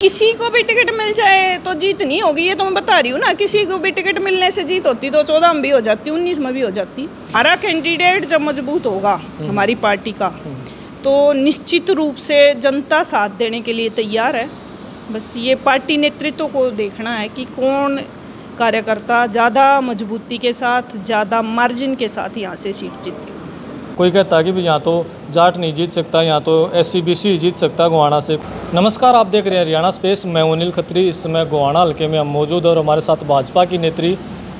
किसी को भी टिकट मिल जाए तो जीत नहीं होगी, ये तो मैं बता रही हूँ ना। किसी को भी टिकट मिलने से जीत होती तो 14 में भी हो जाती, 19 में भी हो जाती। हमारा कैंडिडेट जब मजबूत होगा हमारी पार्टी का, तो निश्चित रूप से जनता साथ देने के लिए तैयार है। बस ये पार्टी नेतृत्व को देखना है कि कौन कार्यकर्ता ज़्यादा मजबूती के साथ, ज़्यादा मार्जिन के साथ यहाँ से सीट जीतेगा। कोई कहता है कि भी यहाँ तो जाट नहीं जीत सकता, यहाँ तो SC BC जीत सकता गोहाना से। नमस्कार, आप देख रहे हैं हरियाणा स्पेस। मैं अनिल खत्री। इस समय गोहाना हल्के में हम मौजूद और हमारे साथ भाजपा की नेत्री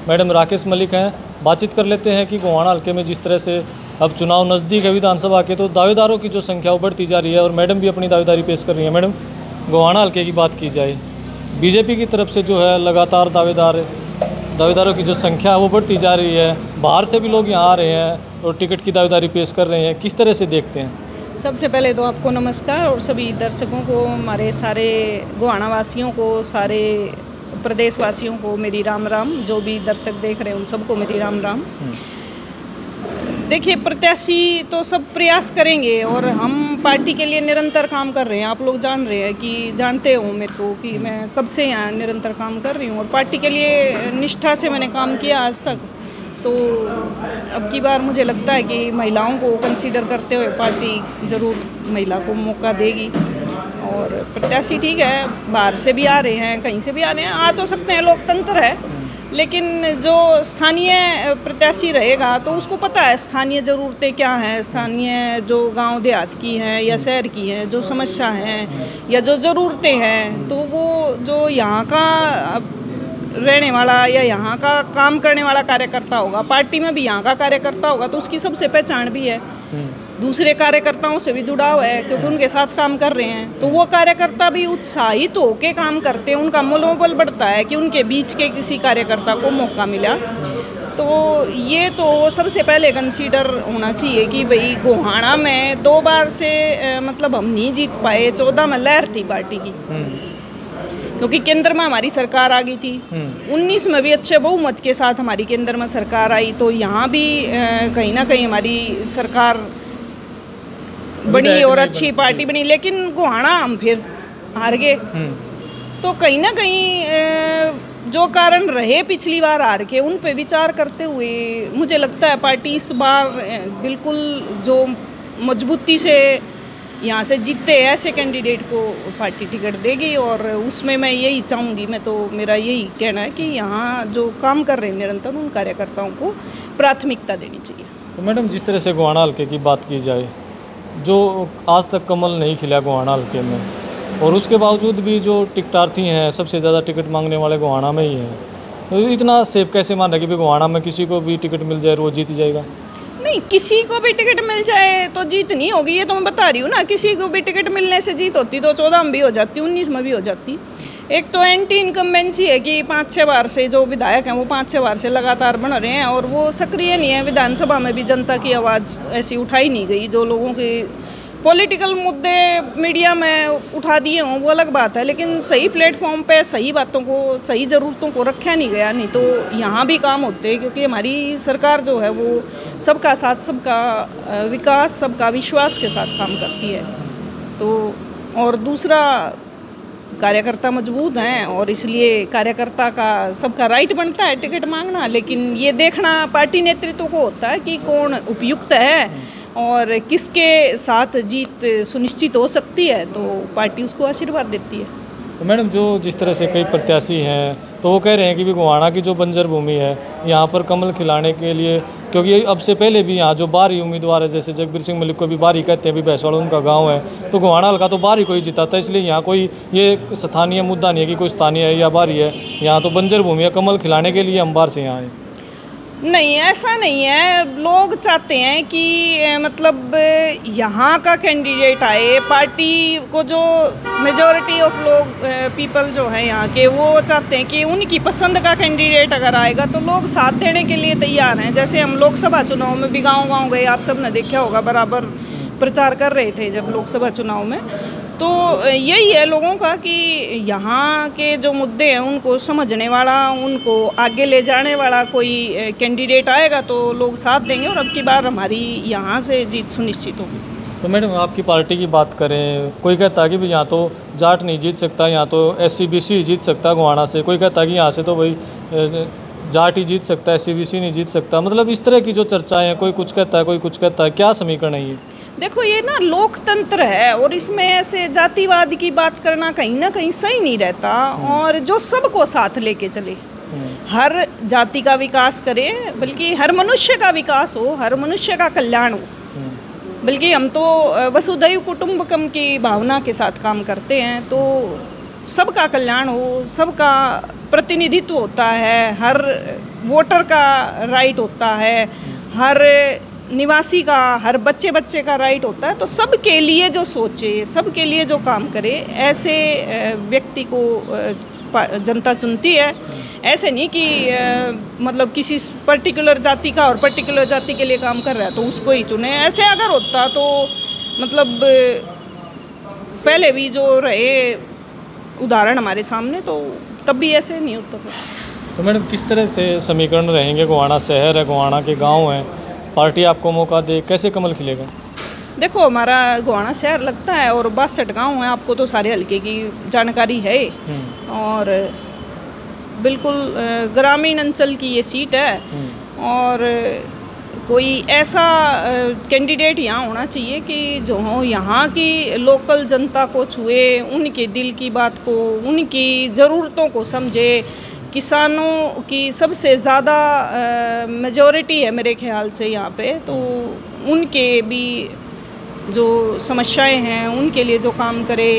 मैडम राकेश मलिक हैं। बातचीत कर लेते हैं कि गोहाना हल्के में जिस तरह से अब चुनाव नज़दीक है विधानसभा के, तो दावेदारों की जो संख्या वो बढ़ती जा रही है और मैडम भी अपनी दावेदारी पेश कर रही है। मैडम, गोहाना हल्के की बात की जाए, बीजेपी की तरफ से जो है लगातार दावेदारों की जो संख्या है वो बढ़ती जा रही है। बाहर से भी लोग यहाँ आ रहे हैं और टिकट की दावेदारी पेश कर रहे हैं। किस तरह से देखते हैं? सबसे पहले तो आपको नमस्कार और सभी दर्शकों को, हमारे सारे गोहाना वासियों को, सारे प्रदेश वासियों को मेरी राम राम। जो भी दर्शक देख रहे हैं उन सबको मेरी राम राम। देखिए, प्रत्याशी तो सब प्रयास करेंगे और हम पार्टी के लिए निरंतर काम कर रहे हैं। आप लोग जान रहे हैं कि जानते हो मेरे को कि मैं कब से यहाँ निरंतर काम कर रही हूँ और पार्टी के लिए निष्ठा से मैंने काम किया आज तक। तो अब की बार मुझे लगता है कि महिलाओं को कंसीडर करते हुए पार्टी ज़रूर महिला को मौका देगी। और प्रत्याशी ठीक है, बाहर से भी आ रहे हैं, कहीं से भी आ रहे हैं, आ तो सकते हैं, लोकतंत्र है। लेकिन जो स्थानीय प्रत्याशी रहेगा तो उसको पता है स्थानीय ज़रूरतें क्या हैं, स्थानीय जो गांव देहात की हैं या शहर की हैं, जो समस्या हैं या जो ज़रूरतें हैं, तो वो जो यहाँ का रहने वाला या यहाँ का काम करने वाला कार्यकर्ता होगा, पार्टी में भी यहाँ का कार्यकर्ता होगा, तो उसकी सबसे पहचान भी है, दूसरे कार्यकर्ताओं से भी जुड़ाव है क्योंकि उनके साथ काम कर रहे हैं। तो वो कार्यकर्ता भी उत्साहित होकर काम करते हैं, उनका मनोबल बढ़ता है कि उनके बीच के किसी कार्यकर्ता को मौका मिला। तो ये तो सबसे पहले कंसीडर होना चाहिए कि भाई गोहाना में 2 बार से मतलब हम नहीं जीत पाए। 14 में लहर थी पार्टी की क्योंकि केंद्र में हमारी सरकार आ गई थी। 19 में भी अच्छे बहुमत के साथ हमारी केंद्र में सरकार आई, तो यहाँ भी कहीं ना कहीं हमारी सरकार बनी और अच्छी पार्टी बनी। लेकिन गोहाना हम फिर हार गए। तो कहीं ना कहीं जो कारण रहे पिछली बार हार के, उन पे विचार करते हुए मुझे लगता है पार्टी इस बार बिल्कुल जो मजबूती से यहाँ से जीतते ऐसे कैंडिडेट को पार्टी टिकट देगी। और उसमें मैं यही चाहूँगी, मैं तो मेरा यही कहना है कि यहाँ जो काम कर रहे हैं निरंतर, उन कार्यकर्ताओं को प्राथमिकता देनी चाहिए। तो मैडम, जिस तरह से गोहाना हल्के की बात की जाए, जो आज तक कमल नहीं खिला गोहाना हल्के में, और उसके बावजूद भी जो टिकटार्थी हैं सबसे ज़्यादा टिकट मांगने वाले गोहाना में ही हैं, तो इतना सेफ कैसे मान रहे कि भाई गोहाना में किसी को भी टिकट मिल जाए वो जीत जाएगा? नहीं, किसी को भी टिकट मिल जाए तो जीत नहीं होगी, ये तो मैं बता रही हूँ ना। किसी को भी टिकट मिलने से जीत होती तो 14 में भी हो जाती, 19 में भी हो जाती। एक तो एंटी इनकम्बेंसी है कि 5-6 बार से जो विधायक हैं वो 5-6 बार से लगातार बन रहे हैं और वो सक्रिय नहीं है। विधानसभा में भी जनता की आवाज़ ऐसी उठाई नहीं गई। जो लोगों के पॉलिटिकल मुद्दे मीडिया में उठा दिए हों वो अलग बात है, लेकिन सही प्लेटफॉर्म पे सही बातों को, सही ज़रूरतों को रखा नहीं गया। नहीं तो यहाँ भी काम होते, क्योंकि हमारी सरकार जो है वो सबका साथ, सबका विकास, सबका विश्वास के साथ काम करती है। तो और दूसरा, कार्यकर्ता मजबूत हैं और इसलिए कार्यकर्ता का सबका राइट बनता है टिकट मांगना। लेकिन ये देखना पार्टी नेतृत्व को होता है कि कौन उपयुक्त है और किसके साथ जीत सुनिश्चित हो सकती है, तो पार्टी उसको आशीर्वाद देती है। तो मैडम, जो जिस तरह से कई प्रत्याशी हैं तो वो कह रहे हैं कि भी गोहाना की जो बंजर भूमि है यहाँ पर कमल खिलाने के लिए, क्योंकि अब से पहले भी यहाँ जो बाहरी उम्मीदवार है, जैसे जगबीर सिंह मलिक को भी बाहरी कहते हैं, भी भैंसवाड़ा उनका गांव है, तो गोहाना हल्का तो बाहरी को ही जीता था। इसलिए यहाँ कोई ये स्थानीय मुद्दा नहीं है कि कोई स्थानीय है या बाहरी है, यहाँ तो बंजर भूमि है, कमल खिलाने के लिए हम बाहर से यहाँ आए। नहीं, ऐसा नहीं है। लोग चाहते हैं कि मतलब यहाँ का कैंडिडेट आए। पार्टी को जो मेजॉरिटी ऑफ लोग, पीपल जो है यहाँ के, वो चाहते हैं कि उनकी पसंद का कैंडिडेट अगर आएगा तो लोग साथ देने के लिए तैयार हैं। जैसे हम लोकसभा चुनाव में भी गांव-गांव गए, आप सब ने देखा होगा, बराबर प्रचार कर रहे थे जब लोकसभा चुनाव में। तो यही है लोगों का कि यहाँ के जो मुद्दे हैं उनको समझने वाला, उनको आगे ले जाने वाला कोई कैंडिडेट आएगा तो लोग साथ देंगे और अब की बार हमारी यहाँ से जीत सुनिश्चित होगी। तो मैडम आपकी पार्टी की बात करें, कोई कहता है कि भाई यहाँ तो जाट नहीं जीत सकता, यहाँ तो SC/BC जीत सकता गोहाना से। कोई कहता है कि यहाँ से तो भाई जाट ही जीत सकता है, SC/BC नहीं जीत सकता। मतलब इस तरह की जो चर्चाएं हैं, कोई कुछ कहता है कोई कुछ कहता है, क्या समीकरण है ये? देखो ये ना लोकतंत्र है और इसमें ऐसे जातिवाद की बात करना कहीं ना कहीं सही नहीं रहता। और जो सबको साथ लेके चले, हर जाति का विकास करे, बल्कि हर मनुष्य का विकास हो, हर मनुष्य का कल्याण हो। बल्कि हम तो वसुधैव कुटुंबकम की भावना के साथ काम करते हैं। तो सबका कल्याण हो, सबका प्रतिनिधित्व होता है, हर वोटर का राइट होता है, हर निवासी का, हर बच्चे का राइट होता है। तो सबके लिए जो सोचे, सबके लिए जो काम करे, ऐसे व्यक्ति को जनता चुनती है। ऐसे नहीं कि मतलब किसी पर्टिकुलर जाति का और पर्टिकुलर जाति के लिए काम कर रहा है तो उसको ही चुने। ऐसे अगर होता तो मतलब पहले भी जो रहे उदाहरण हमारे सामने, तो तब भी ऐसे नहीं होता। तो मैडम किस तरह से समीकरण रहेंगे? गोहाना शहर है, गोहाना के गांव हैं, पार्टी आपको मौका दे, कैसे कमल खिलेगा? देखो हमारा गोहाना शहर लगता है और 62 गाँव हैं। आपको तो सारे हल्के की जानकारी है। और बिल्कुल ग्रामीण अंचल की ये सीट है। और कोई ऐसा कैंडिडेट यहाँ होना चाहिए कि जो हो यहाँ की लोकल जनता को छुए, उनके दिल की बात को, उनकी ज़रूरतों को समझे। किसानों की सबसे ज़्यादा मेजॉरिटी है मेरे ख्याल से यहाँ पे, तो उनके भी जो समस्याएं हैं उनके लिए जो काम करे।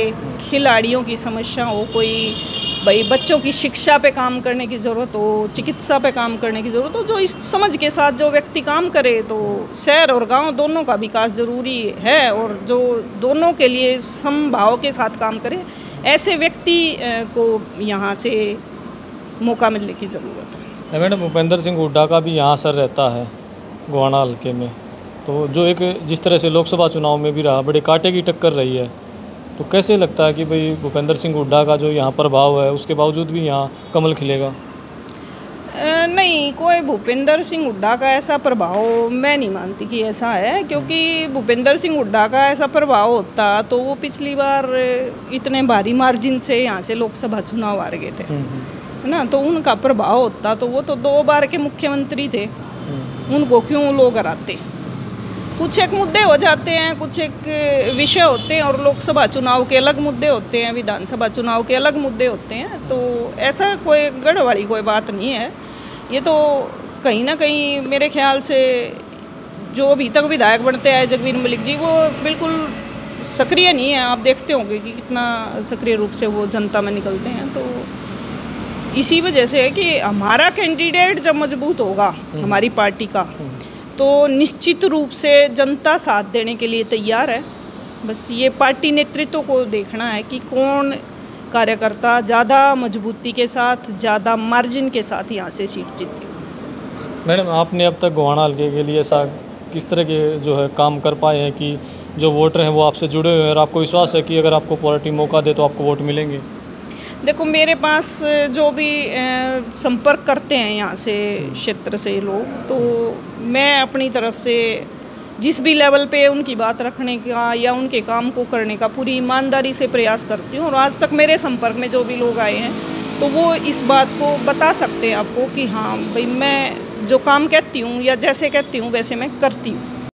खिलाड़ियों की समस्या हो, कोई भाई बच्चों की शिक्षा पे काम करने की ज़रूरत हो, चिकित्सा पे काम करने की ज़रूरत हो, जो इस समझ के साथ जो व्यक्ति काम करे, तो शहर और गांव दोनों का विकास ज़रूरी है। और जो दोनों के लिए समभाव के साथ काम करे, ऐसे व्यक्ति को यहाँ से मौका मिलने की ज़रूरत है। मैडम भूपेंद्र सिंह हुड्डा का भी यहाँ असर रहता है गोहाना हल्के में, तो जो एक जिस तरह से लोकसभा चुनाव में भी रहा, बड़े कांटे की टक्कर रही है, तो कैसे लगता है कि भाई भूपेंद्र सिंह हुड्डा का जो यहाँ प्रभाव है उसके बावजूद भी यहाँ कमल खिलेगा? नहीं, कोई भूपेंद्र सिंह हुड्डा का ऐसा प्रभाव मैं नहीं मानती कि ऐसा है। क्योंकि भूपेंद्र सिंह हुड्डा का ऐसा प्रभाव होता तो वो पिछली बार इतने भारी मार्जिन से यहाँ से लोकसभा चुनाव हार गए थे, है ना। तो उनका प्रभाव होता तो वो तो 2 बार के मुख्यमंत्री थे, उनको क्यों लोग हराते। कुछ एक मुद्दे हो जाते हैं, कुछ एक विषय होते हैं, और लोकसभा चुनाव के अलग मुद्दे होते हैं, विधानसभा चुनाव के अलग मुद्दे होते हैं। तो ऐसा कोई गड़बड़ी कोई बात नहीं है। ये तो कहीं ना कहीं मेरे ख्याल से जो अभी तक विधायक बनते आए जगवीर मलिक जी, वो बिल्कुल सक्रिय नहीं है। आप देखते होंगे कि कितना सक्रिय रूप से वो जनता में निकलते हैं। तो इसी वजह से है कि हमारा कैंडिडेट जब मजबूत होगा हमारी पार्टी का, तो निश्चित रूप से जनता साथ देने के लिए तैयार है। बस ये पार्टी नेतृत्व को देखना है कि कौन कार्यकर्ता ज़्यादा मजबूती के साथ, ज़्यादा मार्जिन के साथ यहाँ से सीट जीते। मैडम आपने अब तक गोहाना हल्के के लिए ऐसा किस तरह के जो है काम कर पाए हैं कि जो वोटर हैं वो आपसे जुड़े हुए हैं और आपको विश्वास है कि अगर आपको पार्टी मौका दे तो आपको वोट मिलेंगे? देखो मेरे पास जो भी संपर्क करते हैं यहाँ से क्षेत्र से लोग, तो मैं अपनी तरफ से जिस भी लेवल पे उनकी बात रखने का या उनके काम को करने का पूरी ईमानदारी से प्रयास करती हूँ। और आज तक मेरे संपर्क में जो भी लोग आए हैं तो वो इस बात को बता सकते हैं आपको कि हाँ भाई मैं जो काम कहती हूँ या जैसे कहती हूँ वैसे मैं करती हूँ।